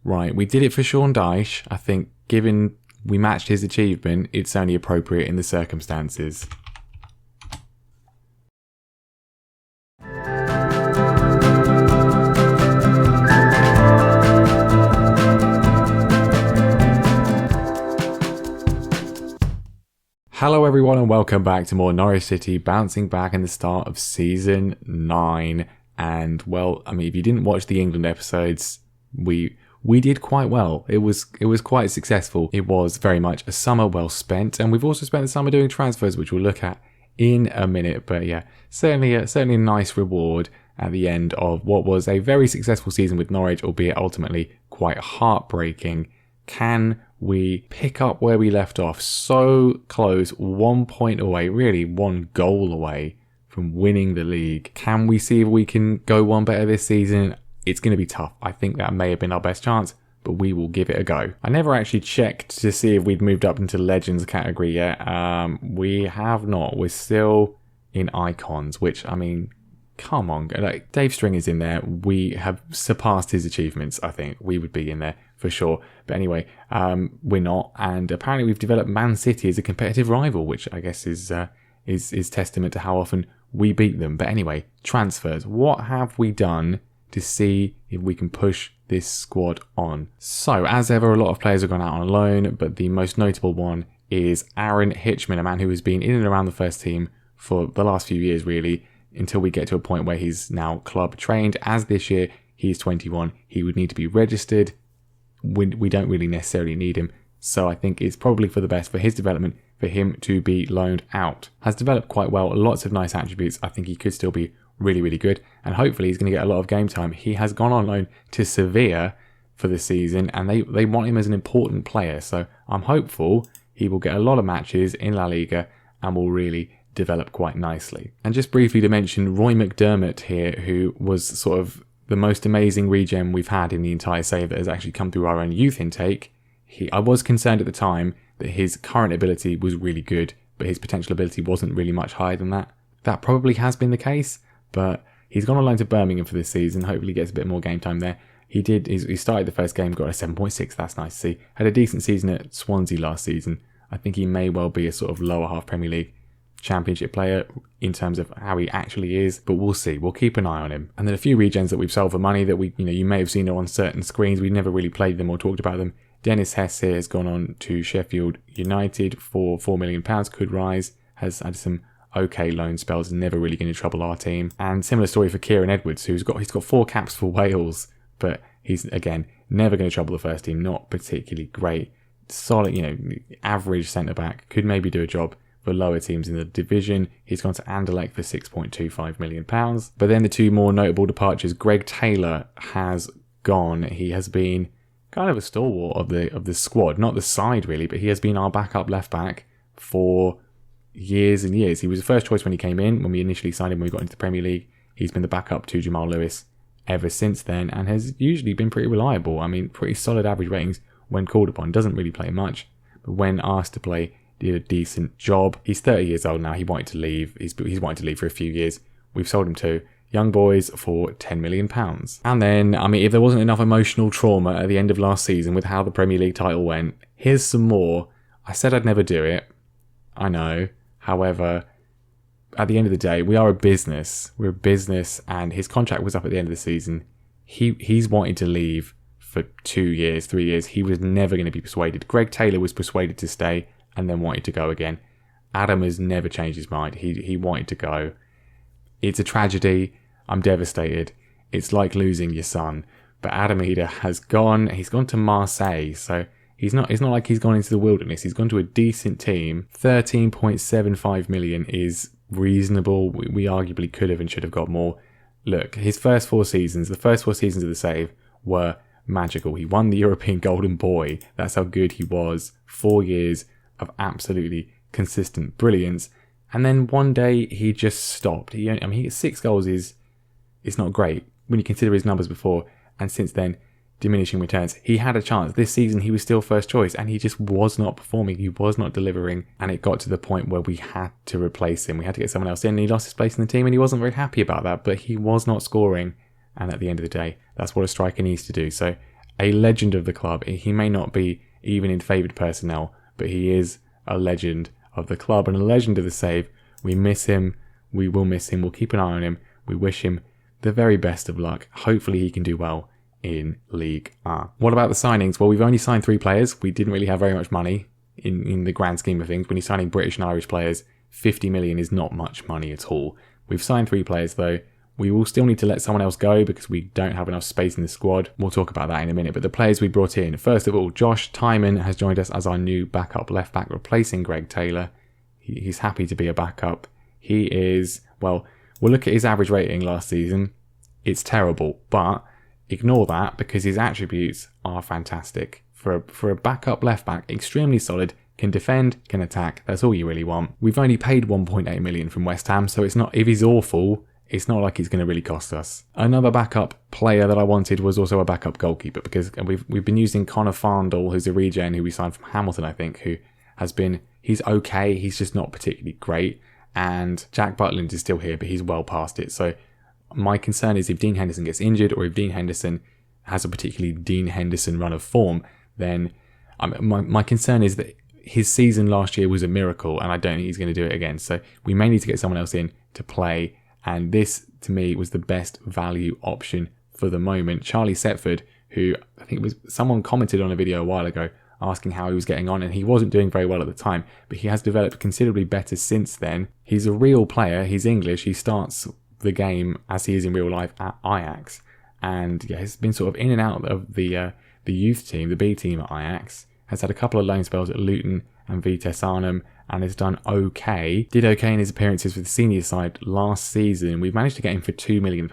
Right, we did it for Sean Dyche. I think given we matched his achievement, it's only appropriate in the circumstances. Hello everyone and welcome back to more Norwich City, bouncing back in the start of Season 9. And well, I mean, if you didn't watch the England episodes, we did quite well. It was quite successful. It was very much a summer well spent, and we've also spent the summer doing transfers, which we'll look at in a minute. But yeah, certainly a nice reward at the end of what was a very successful season with Norwich, albeit ultimately quite heartbreaking. Can we pick up where we left off? So close, 1 point away, really 1 goal away from winning the league. Can we see if we can go one better this season? It's going to be tough. I think that may have been our best chance, but we will give it a go. I never actually checked to see if we'd moved up into Legends category yet. We have not. We're still in Icons, which, I mean, come on. Like, Dave String is in there. We have surpassed his achievements, I think. We would be in there for sure. But anyway, we're not. And apparently we've developed Man City as a competitive rival, which I guess is testament to how often we beat them. But anyway, transfers. What have we done to see if we can push this squad on? So, as ever, a lot of players have gone out on loan, but the most notable one is Aaron Hitchman, a man who has been in and around the first team for the last few years, really, until we get to a point where he's now club trained. As this year, he's 21. He would need to be registered. We don't really necessarily need him. So I think it's probably for the best for his development for him to be loaned out. Has developed quite well, lots of nice attributes. I think he could still be really, really good. And hopefully he's going to get a lot of game time. He has gone on loan to Sevilla for the season and they want him as an important player. So I'm hopeful he will get a lot of matches in La Liga and will really develop quite nicely. And just briefly to mention Roy McDermott here, who was sort of the most amazing regen we've had in the entire save that has actually come through our own youth intake. I was concerned at the time that his current ability was really good, but his potential ability wasn't really much higher than that. That probably has been the case, but he's gone on loan to Birmingham for this season. Hopefully he gets a bit more game time there. He started the first game, got a 7.6. That's nice to see. Had a decent season at Swansea last season. I think he may well be a sort of lower half Premier League Championship player in terms of how he actually is, but we'll see. We'll keep an eye on him. And then a few regens that we've sold for money that you may have seen on certain screens. We've never really played them or talked about them. Dennis Hess here has gone on to Sheffield United for £4 million. Could rise. Has had some okay loan spells. Never really going to trouble our team. And similar story for Kieran Edwards, he's got 4 caps for Wales, but he's again never going to trouble the first team. Not particularly great. Solid, average centre back. Could maybe do a job for lower teams in the division. He's gone to Anderlecht for £6.25 million. But then the two more notable departures. Greg Taylor has gone. He has been kind of a stalwart of the squad, not the side really, but he has been our backup left back for years and years. He was the first choice when he came in, when we initially signed him when we got into the Premier League. He's been the backup to Jamal Lewis ever since then and has usually been pretty reliable. I mean, pretty solid average ratings when called upon. Doesn't really play much, but when asked to play, did a decent job. He's 30 years old now. He wanted to leave. He's wanted to leave for a few years. We've sold him to Young Boys for £10 million. And then, I mean, if there wasn't enough emotional trauma at the end of last season with how the Premier League title went, here's some more. I said I'd never do it. I know. However, at the end of the day, we are a business. We're a business, and his contract was up at the end of the season. He's wanted to leave for 2 years, 3 years. He was never going to be persuaded. Greg Taylor was persuaded to stay and then wanted to go again. Adam has never changed his mind. He wanted to go. It's a tragedy. I'm devastated. It's like losing your son. But Adam Eder has gone. He's gone to Marseille. So it's not like he's gone into the wilderness. He's gone to a decent team. 13.75 million is reasonable. We arguably could have and should have got more. Look, his first 4 seasons, the first 4 seasons of the save were magical. He won the European Golden Boy. That's how good he was. 4 years of absolutely consistent brilliance. And then one day he just stopped. He gets 6 goals is not great when you consider his numbers before, and since then diminishing returns. He had a chance. This season he was still first choice and he just was not performing. He was not delivering, and it got to the point where we had to replace him. We had to get someone else in, and he lost his place in the team, and he wasn't very happy about that, but he was not scoring, and at the end of the day that's what a striker needs to do. So a legend of the club. He may not be even in favoured personnel, but he is a legend of the club and a legend of the save. We miss him. We will miss him. We'll keep an eye on him. We wish him the very best of luck. Hopefully he can do well in League A. What about the signings? Well, we've only signed 3 players. We didn't really have very much money in the grand scheme of things. When you're signing British and Irish players, 50 million is not much money at all. We've signed 3 players though. We will still need to let someone else go because we don't have enough space in the squad. We'll talk about that in a minute. But the players we brought in, first of all, Josh Tyman has joined us as our new backup left back, replacing Greg Taylor. He's happy to be a backup. He is, well, we'll look at his average rating last season. It's terrible, but ignore that because his attributes are fantastic. For a backup left back, extremely solid, can defend, can attack. That's all you really want. We've only paid 1.8 million from West Ham, so it's not, if he's awful, it's not like it's going to really cost us. Another backup player that I wanted was also a backup goalkeeper because we've been using Connor Farndall, who's a regen who we signed from Hamilton, I think, who has been, he's okay, he's just not particularly great. And Jack Butland is still here, but he's well past it. So my concern is if Dean Henderson gets injured or if Dean Henderson has a particularly Dean Henderson run of form, then my concern is that his season last year was a miracle and I don't think he's going to do it again. So we may need to get someone else in to play. And this, to me, was the best value option for the moment. Charlie Setford, who I think was someone commented on a video a while ago asking how he was getting on, and he wasn't doing very well at the time, but he has developed considerably better since then. He's a real player. He's English. He starts the game as he is in real life at Ajax. And yeah, he's been sort of in and out of the youth team, the B team at Ajax. Has had a couple of loan spells at Luton and Vitesse Arnhem and has done okay. Did okay in his appearances with the senior side last season. We've managed to get him for £2 million,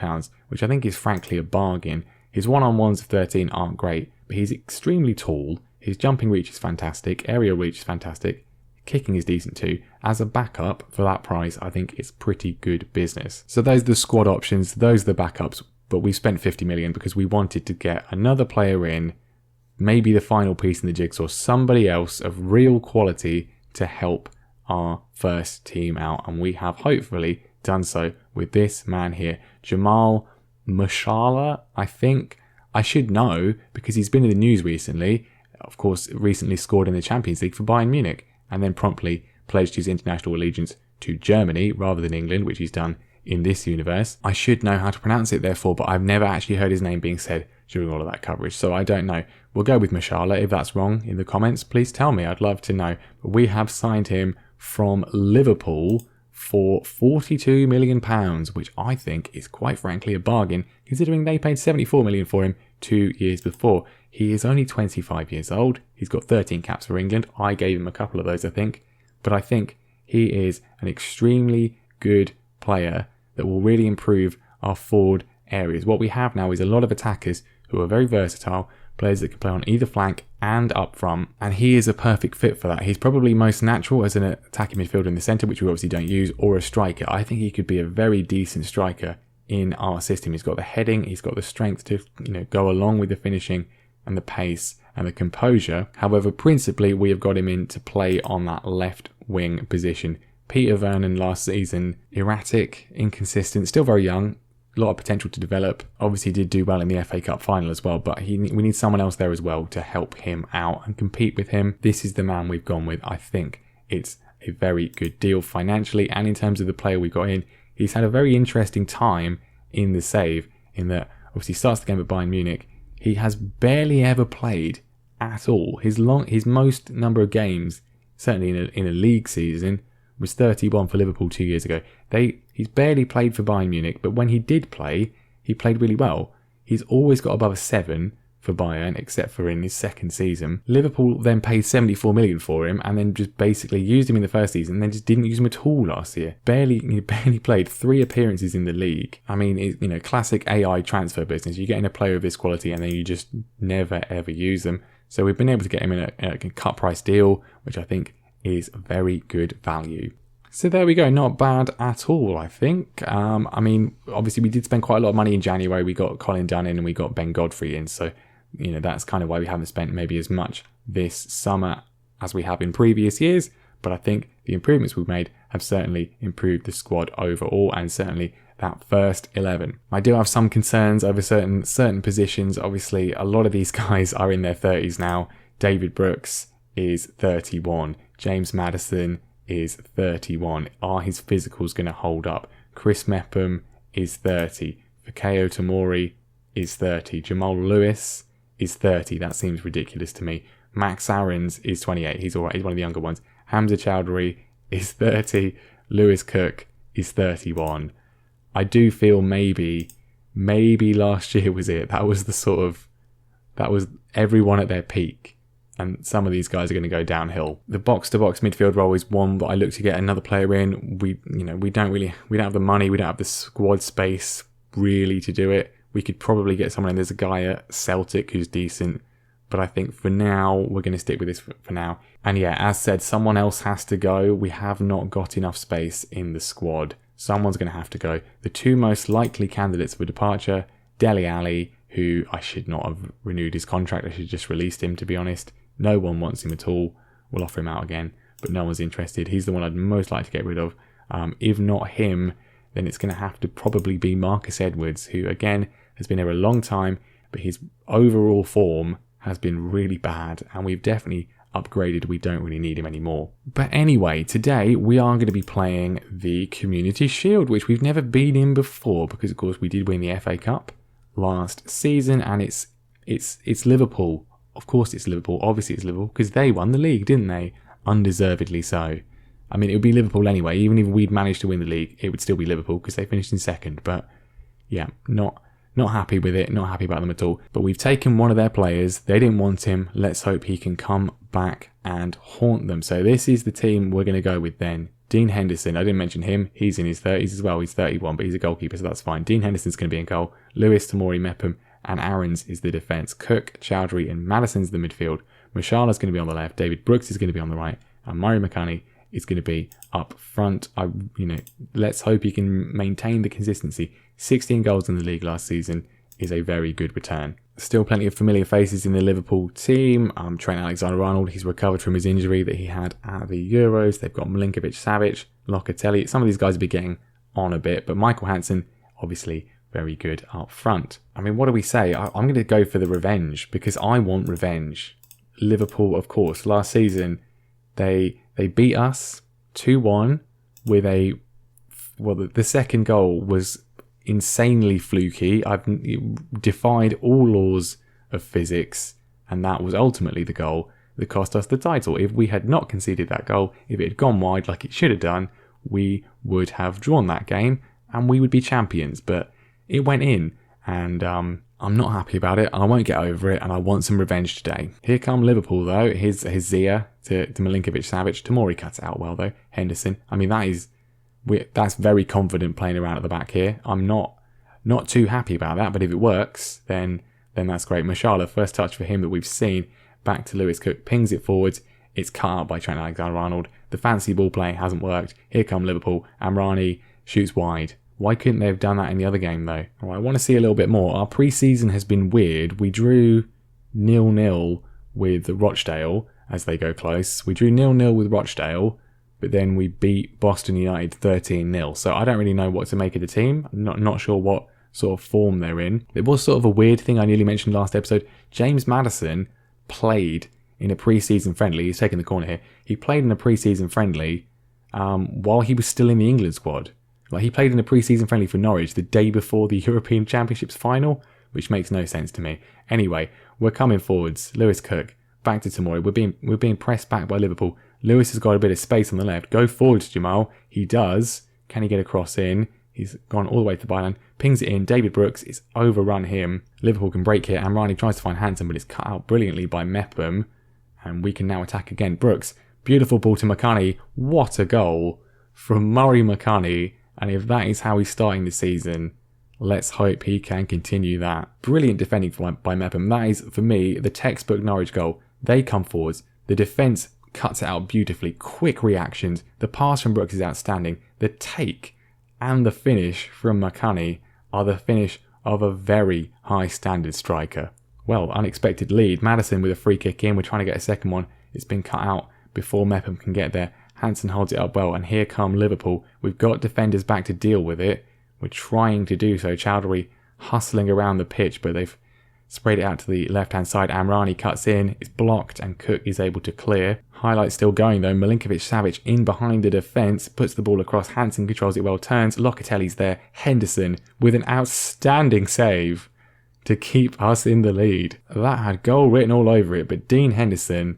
which I think is frankly a bargain. His one-on-ones of 13 aren't great, but he's extremely tall. His jumping reach is fantastic. Aerial reach is fantastic. Kicking is decent too. As a backup for that price, I think it's pretty good business. So those are the squad options. Those are the backups. But we spent 50 million because we wanted to get another player in, maybe the final piece in the jigsaw, somebody else of real quality to help our first team out. And we have hopefully done so with this man here, Jamal Musiala. I think I should know because he's been in the news recently. Of course, recently scored in the Champions League for Bayern Munich and then promptly pledged his international allegiance to Germany rather than England, which he's done in this universe. I should know how to pronounce it therefore, but I've never actually heard his name being said during all of that coverage, so I don't know. We'll go with Musiala. If that's wrong in the comments, please tell me. I'd love to know. But we have signed him from Liverpool for £42 million, which I think is quite frankly a bargain, considering they paid £74 million for him 2 years before. He is only 25 years old. He's got 13 caps for England. I gave him a couple of those, I think. But I think he is an extremely good player that will really improve our forward areas. What we have now is a lot of attackers who are very versatile, players that can play on either flank and up front, and he is a perfect fit for that. He's probably most natural as an attacking midfielder in the centre, which we obviously don't use, or a striker. I think he could be a very decent striker in our system. He's got the heading, he's got the strength to go along with the finishing and the pace and the composure. However, principally we have got him in to play on that left wing position. Peter Vernon last season, erratic, inconsistent, still very young, a lot of potential to develop. Obviously did do well in the FA Cup final as well, but we need someone else there as well to help him out and compete with him. This is the man we've gone with. I think it's a very good deal financially, and in terms of the player we got in, he's had a very interesting time in the save, in that obviously he starts the game at Bayern Munich. He has barely ever played at all. His most number of games, certainly in a league season, was 31 for Liverpool 2 years ago. He's barely played for Bayern Munich, but when he did play, he played really well. He's always got above a 7 for Bayern, except for in his second season. Liverpool then paid 74 million for him, and then just basically used him in the first season, and then just didn't use him at all last year. He barely played 3 appearances in the league. I mean, classic AI transfer business. You get in a player of this quality, and then you just never ever use them. So we've been able to get him in a cut price deal, which I think is very good value. So there we go, not bad at all, I think. I mean, obviously we did spend quite a lot of money in January. We got Colin Dunn in and we got Ben Godfrey in, so that's kind of why we haven't spent maybe as much this summer as we have in previous years. But I think the improvements we've made have certainly improved the squad overall, and certainly that first 11. I do have some concerns over certain positions. Obviously, a lot of these guys are in their 30s now. David Brooks is 31. James Maddison is 31. Are his physicals going to hold up? Chris Mepham is 30. Fikayo Tomori is 30. Jamal Lewis is 30. That seems ridiculous to me. Max Aarons is 28. He's alright. He's one of the younger ones. Hamza Chowdhury is 30. Lewis Cook is 31. I do feel maybe last year was it. That was everyone at their peak. And some of these guys are going to go downhill. The box-to-box midfield role is one that I look to get another player in. We don't have the money, we don't have the squad space really to do it. We could probably get someone in. There's a guy at Celtic who's decent, but I think for now we're going to stick with this for now. And yeah, as said, someone else has to go. We have not got enough space in the squad. Someone's going to have to go. The two most likely candidates for departure: Dele Alli, who I should not have renewed his contract. I should have just released him, to be honest. No one wants him at all. We'll offer him out again, but no one's interested. He's the one I'd most like to get rid of. If not him, then it's going to have to probably be Marcus Edwards, who again has been here a long time, but his overall form has been really bad, and we've definitely upgraded. We don't really need him anymore. But anyway, today we are going to be playing the Community Shield, which we've never been in before, because of course we did win the FA Cup last season, and it's Liverpool. Of course it's Liverpool. Obviously it's Liverpool, because they won the league, didn't they? Undeservedly so. I mean, it would be Liverpool anyway. Even if we'd managed to win the league, it would still be Liverpool, because they finished in second. But yeah, not happy with it. Not happy about them at all. But we've taken one of their players. They didn't want him. Let's hope he can come back and haunt them. So this is the team we're going to go with then. Dean Henderson. I didn't mention him. He's in his 30s as well. He's 31, but he's a goalkeeper, so that's fine. Dean Henderson's going to be in goal. Lewis, Tomori, Mepham, and Aarons is the defence. Cook, Chowdhury, and Maddison's the midfield. Mashala's going to be on the left. David Brooks is going to be on the right. And Murray McCanny is going to be up front. Let's hope he can maintain the consistency. 16 goals in the league last season is a very good return. Still plenty of familiar faces in the Liverpool team. Trent Alexander-Arnold, he's recovered from his injury that he had at the Euros. They've got Milinkovic-Savic, Locatelli. Some of these guys will be getting on a bit, but Michael Hansen, obviously very good up front. I mean, what do we say? I'm going to go for the revenge, because I want revenge. Liverpool, of course, last season, they beat us 2-1 with the second goal was insanely fluky. I've defied all laws of physics, and that was ultimately the goal that cost us the title. If we had not conceded that goal, if it had gone wide like it should have done, we would have drawn that game and we would be champions. But it went in, and I'm not happy about it. I won't get over it, and I want some revenge today. Here come Liverpool, though. Here's Zia to Milinkovic-Savic. Tomori cuts it out well, though. Henderson. I mean, that's very confident playing around at the back here. I'm not too happy about that, but if it works, then that's great. Mashala, first touch for him that we've seen. Back to Lewis Cook, pings it forwards. It's cut out by Trent Alexander-Arnold. The fancy ball playing hasn't worked. Here come Liverpool. Amrani shoots wide. Why couldn't they have done that in the other game, though? All right, I want to see a little bit more. Our pre-season has been weird. We drew 0-0 with Rochdale as they go close. We drew 0-0 with Rochdale, but then we beat Boston United 13-0. So I don't really know what to make of the team. I'm not sure what sort of form they're in. It was sort of a weird thing I nearly mentioned last episode. James Maddison played in a pre-season friendly. He's taking the corner here. He played in a pre-season friendly while he was still in the England squad. Like, he played in a pre-season friendly for Norwich the day before the European Championships final, which makes no sense to me. Anyway, we're coming forwards. Lewis Cook, back to Tomori. We're being pressed back by Liverpool. Lewis has got a bit of space on the left. Go forwards, Jamal. He does. Can he get a cross in? He's gone all the way to the byline. Pings it in. David Brooks is overrun him. Liverpool can break here. Amrani tries to find Hansen, but it's cut out brilliantly by Mepham. And we can now attack again. Brooks, beautiful ball to McCanny. What a goal from Murray McCanny. And if that is how he's starting the season, let's hope he can continue that. Brilliant defending by Mepham. That is, for me, the textbook Norwich goal. They come forwards. The defence cuts it out beautifully. Quick reactions. The pass from Brooks is outstanding. The take and the finish from McCanny are the finish of a very high standard striker. Well, unexpected lead. Maddison with a free kick in. We're trying to get a second one. It's been cut out before Mepham can get there. Hansen holds it up well, and here come Liverpool. We've got defenders back to deal with it. were trying to do so. Chowdhury hustling around the pitch, but they've sprayed it out to the left-hand side. Amrani cuts in, it's blocked, and Cook is able to clear. Highlights still going though. Milinkovic-Savic in behind the defence, puts the ball across. Hansen controls it well, turns. Locatelli's there. Henderson with an outstanding save to keep us in the lead. That had goal written all over it, but Dean Henderson,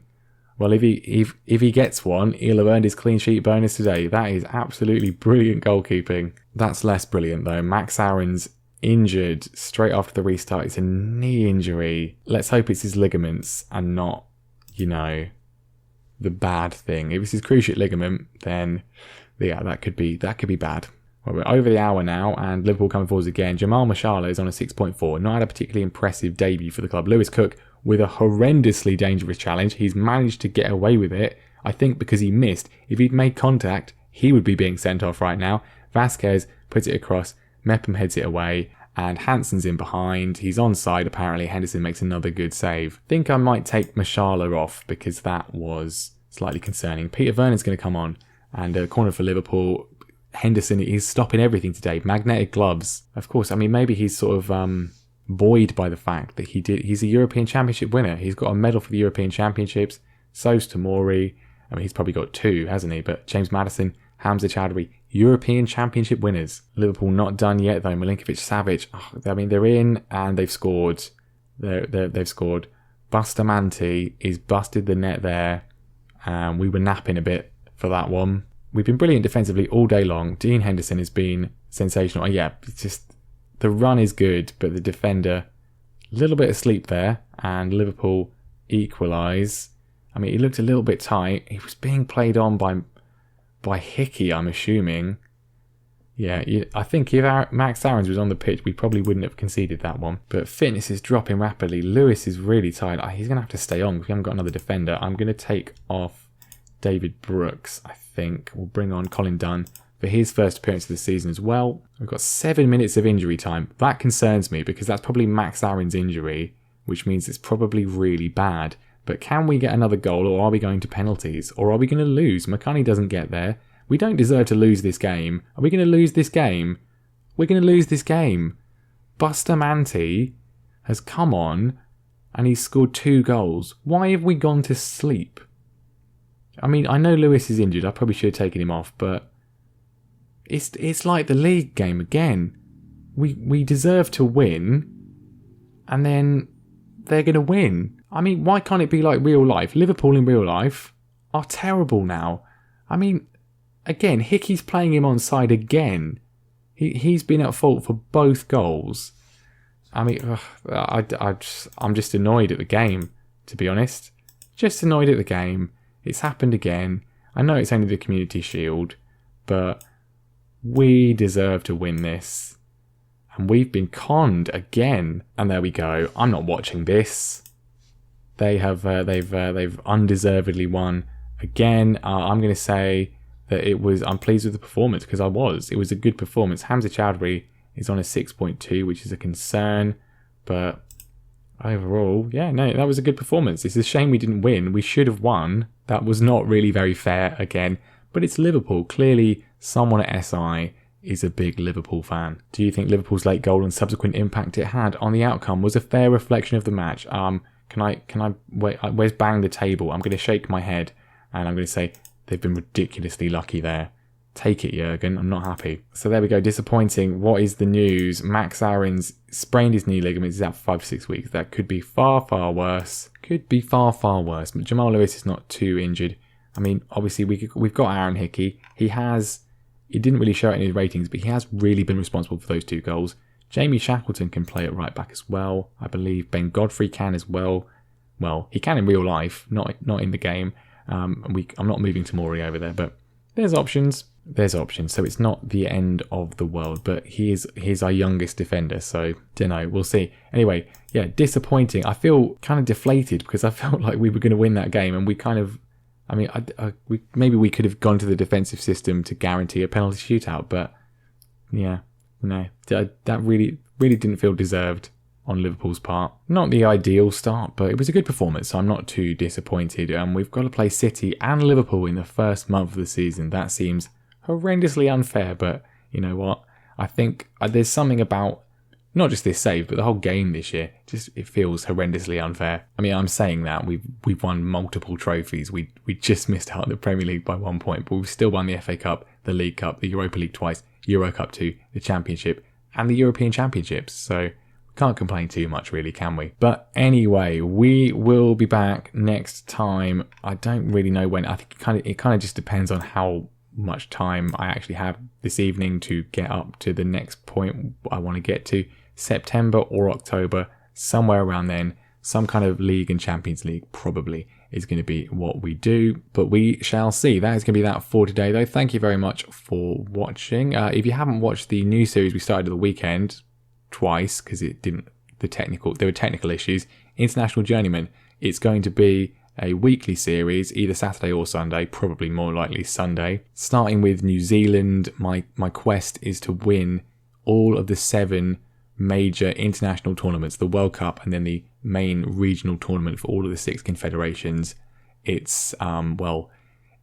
well, if he gets one, he'll have earned his clean sheet bonus today. That is absolutely brilliant goalkeeping. That's less brilliant though. Max Aaron's injured straight after the restart. It's a knee injury. Let's hope it's his ligaments and not, the bad thing. If it's his cruciate ligament, then yeah, that could be bad. Well, we're over the hour now, and Liverpool coming forwards again. Jamal Musiala is on a 6.4. Not had a particularly impressive debut for the club. Lewis Cook with a horrendously dangerous challenge. He's managed to get away with it, I think, because he missed. If he'd made contact, he would be being sent off right now. Vasquez puts it across. Mepham heads it away, and Hansen's in behind. He's onside apparently. Henderson makes another good save. I think I might take Musiala off because that was slightly concerning. Peter Vernon's going to come on, and a corner for Liverpool. Henderson is stopping everything today. Magnetic gloves. Of course, maybe he's sort of buoyed by the fact that he's a European Championship winner. He's got a medal for the European Championships. So's Tomori. He's probably got 2, hasn't he? But James Maddison, Hamza Chowdhury, European Championship winners. Liverpool not done yet though. Milinkovic-Savic, they're in and they've scored. They've scored. Bustamante is busted the net there. We were napping a bit for that one. We've been brilliant defensively all day long. Dean Henderson has been sensational. Yeah, it's just the run is good, but the defender, a little bit asleep there, and Liverpool equalise. He looked a little bit tight. He was being played on by Hickey, I'm assuming. Yeah, I think if Max Aarons was on the pitch, we probably wouldn't have conceded that one. But fitness is dropping rapidly. Lewis is really tired. He's going to have to stay on because we haven't got another defender. I'm going to take off David Brooks, I think. We'll bring on Colin Dunn for his first appearance of the season as well. We've got 7 minutes of injury time. That concerns me because that's probably Max Aaron's injury, which means it's probably really bad. But can we get another goal, or are we going to penalties? Or are we going to lose? McCartney doesn't get there. We don't deserve to lose this game. Are we going to lose this game? We're going to lose this game. Bustamante has come on and he's scored 2 goals. Why have we gone to sleep? I know Lewis is injured. I probably should have taken him off, but it's like the league game again. We deserve to win, and then they're going to win. Why can't it be like real life? Liverpool in real life are terrible now. Again, Hickey's playing him on side again. He's been at fault for both goals. I'm just annoyed at the game, to be honest. Just annoyed at the game. It's happened again. I know it's only the Community Shield, but we deserve to win this. And we've been conned again. And there we go. I'm not watching this. They've undeservedly won again. I'm going to say that I'm pleased with the performance because it was a good performance. Hamza Chowdhury is on a 6.2, which is a concern, but overall, yeah, no, that was a good performance. It's a shame we didn't win. We should have won. That was not really very fair again, but it's Liverpool. Clearly, someone at SI is a big Liverpool fan. Do you think Liverpool's late goal and subsequent impact it had on the outcome was a fair reflection of the match? Can I wait? Where's bang the table? I'm going to shake my head and I'm going to say they've been ridiculously lucky there. Take it, Jurgen. I'm not happy. So there we go. Disappointing. What is the news? Max Aaron's sprained his knee ligaments. He's out for 5 to 6 weeks. That could be far, far worse. Could be far, far worse. But Jamal Lewis is not too injured. Obviously, we've got Aaron Hickey. He didn't really show it in his ratings, but he has really been responsible for those 2 goals. Jamie Shackleton can play at right back as well. I believe Ben Godfrey can as well. Well, he can in real life, not in the game. I'm not moving Tomori over there, but there's options. So it's not the end of the world, but he's our youngest defender, so don't know, we'll see. Anyway, yeah, disappointing. I feel kind of deflated because I felt like we were going to win that game, and we kind of, maybe we could have gone to the defensive system to guarantee a penalty shootout, but yeah, no, that really didn't feel deserved on Liverpool's part. Not the ideal start, but it was a good performance, so I'm not too disappointed. We've got to play City and Liverpool in the first month of the season. That seems horrendously unfair, but you know what? I think there's something about not just this save, but the whole game this year. Just it feels horrendously unfair. I mean, I'm saying that we've won multiple trophies. We just missed out on the Premier League by 1 point, but we've still won the FA Cup, the League Cup, the Europa League twice, Euro Cup 2, the Championship, and the European Championships. So can't complain too much, really, can we? But anyway, we will be back next time. I don't really know when. I think it kind of just depends on how much time I actually have this evening to get up to the next point I want to get to. September or October, somewhere around then, some kind of league and Champions League probably is going to be what we do, but we shall see. That is going to be that for today, though. Thank you very much for watching. If you haven't watched the new series we started at the weekend twice, because there were technical issues, International Journeyman, it's going to be a weekly series, either Saturday or Sunday, probably more likely Sunday. Starting with New Zealand, my quest is to win all of the 7 major international tournaments, the World Cup and then the main regional tournament for all of the 6 confederations. It's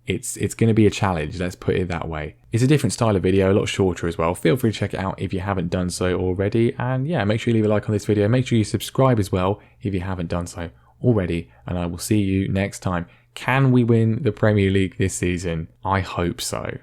it's going to be a challenge, let's put it that way. It's a different style of video, a lot shorter as well. Feel free to check it out if you haven't done so already, and yeah, make sure you leave a like on this video. Make sure you subscribe as well if you haven't done so already, and I will see you next time. Can we win the Premier League this season? I hope so.